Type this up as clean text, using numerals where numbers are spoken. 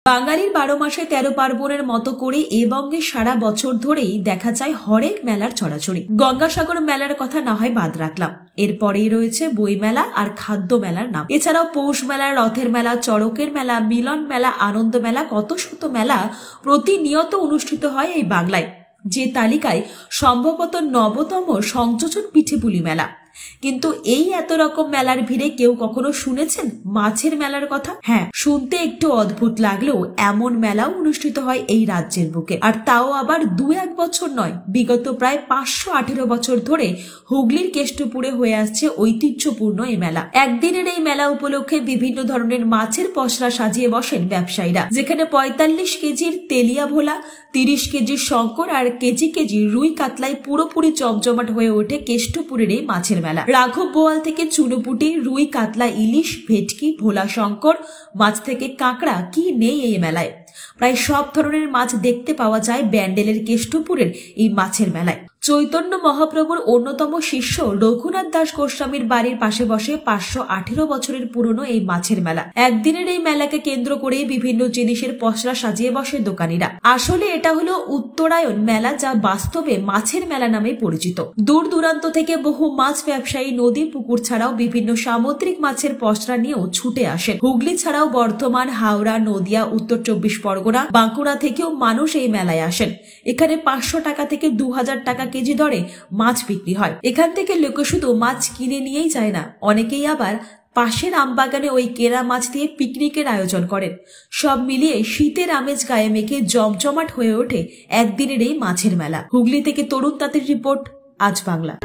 বাঙালির 12 মাসে 13 পার্বণের মতো করে এ বঙ্গে সারা বছর ধরেই দেখা যায় হরেক মেলার ছড়াছড়ি। গঙ্গাসাগর মেলার কথা না হয় বাদ রাখলাম, এরপরেই রয়েছে বই মেলা আর খাদ্য মেলার নাম। এছাড়াও পৌষ মেলা, রথের মেলা, চড়কের মেলা, মিলন মেলা, আনন্দ মেলা, কত শত মেলা প্রতিনিয়ত অনুষ্ঠিত হয় এই বাংলায়, যে তালিকায় সম্ভবত 9তম সংযোজন পিঠেপুলি মেলা। কিন্তু এই এত রকম মেলার ভিড়ে কেউ কখনো শুনেছেন মাছের মেলার কথা? হ্যাঁ, শুনতে একটু অদ্ভুত লাগলেও এমন মেলাও অনুষ্ঠিত হয় এই রাজ্যের বুকে, আর তাও আবার 2-1 বছর নয়, বিগত প্রায় 518 বছর ধরে হুগলির কেষ্টপুরে হয়ে আসছে ঐতিহ্যপূর্ণ এই মেলা। একদিনের এই মেলা উপলক্ষে বিভিন্ন ধরনের মাছের পসরা সাজিয়ে বসেন ব্যবসায়ীরা, যেখানে 45 কেজির তেলিয়া ভোলা, 30 কেজির শঙ্কর আর কেজি কেজি রুই কাতলায় পুরোপুরি জমজমাট হয়ে ওঠে কেষ্টপুরের এই মাছের মেলা। রাঘব বোয়াল থেকে চুনোপুটি, রুই, কাতলা, ইলিশ, ভেটকি, ভোলা শঙ্কর, মাছ থেকে কাঁকড়া, কি নেই এই মেলায়। প্রায় সব ধরনের মাছ দেখতে পাওয়া যায় ব্যান্ডেলের কেষ্টপুরের এই মাছের মেলায়। চৈতন্য মহাপ্রভুর অন্যতম শিষ্য রঘুনাথ দাস গোস্বামীর বাড়ির পাশে বসে 518 বছরের পুরনো এই মাছের মেলা। একদিনের এই মেলাকে কেন্দ্র করে বিভিন্ন জিনিসের পসরা সাজিয়ে বসে দোকানিরা। আসলে এটা হলো উত্তরায়ণ মেলা, যা বাস্তবে মাছের মেলা নামে পরিচিত। দূর দূরান্ত থেকে বহু মাছ ব্যবসায়ী নদী পুকুর ছাড়াও বিভিন্ন সামুদ্রিক মাছের পসরা নিয়েও ছুটে আসেন। হুগলি ছাড়াও বর্ধমান, হাওড়া, নদিয়া, উত্তর 24 পরগনা, বাঁকুড়া থেকেও মানুষ এই মেলায় আসেন। এখানে 500 টাকা থেকে 2000 টাকা কেজি দরে মাছ বিক্রি হয়। এখান থেকে লোকে শুধু মাছ কিনে নিয়েই যায় না, অনেকেই আবার পাশের আমবাগানে ওই কেনা মাছ দিয়ে পিকনিকের আয়োজন করেন। সব মিলিয়ে শীতের আমেজ গায়ে মেখে জমজমাট হয়ে ওঠে একদিনের এই মাছের মেলা। হুগলি থেকে তরুণ তাঁতের রিপোর্ট, আজ বাংলা।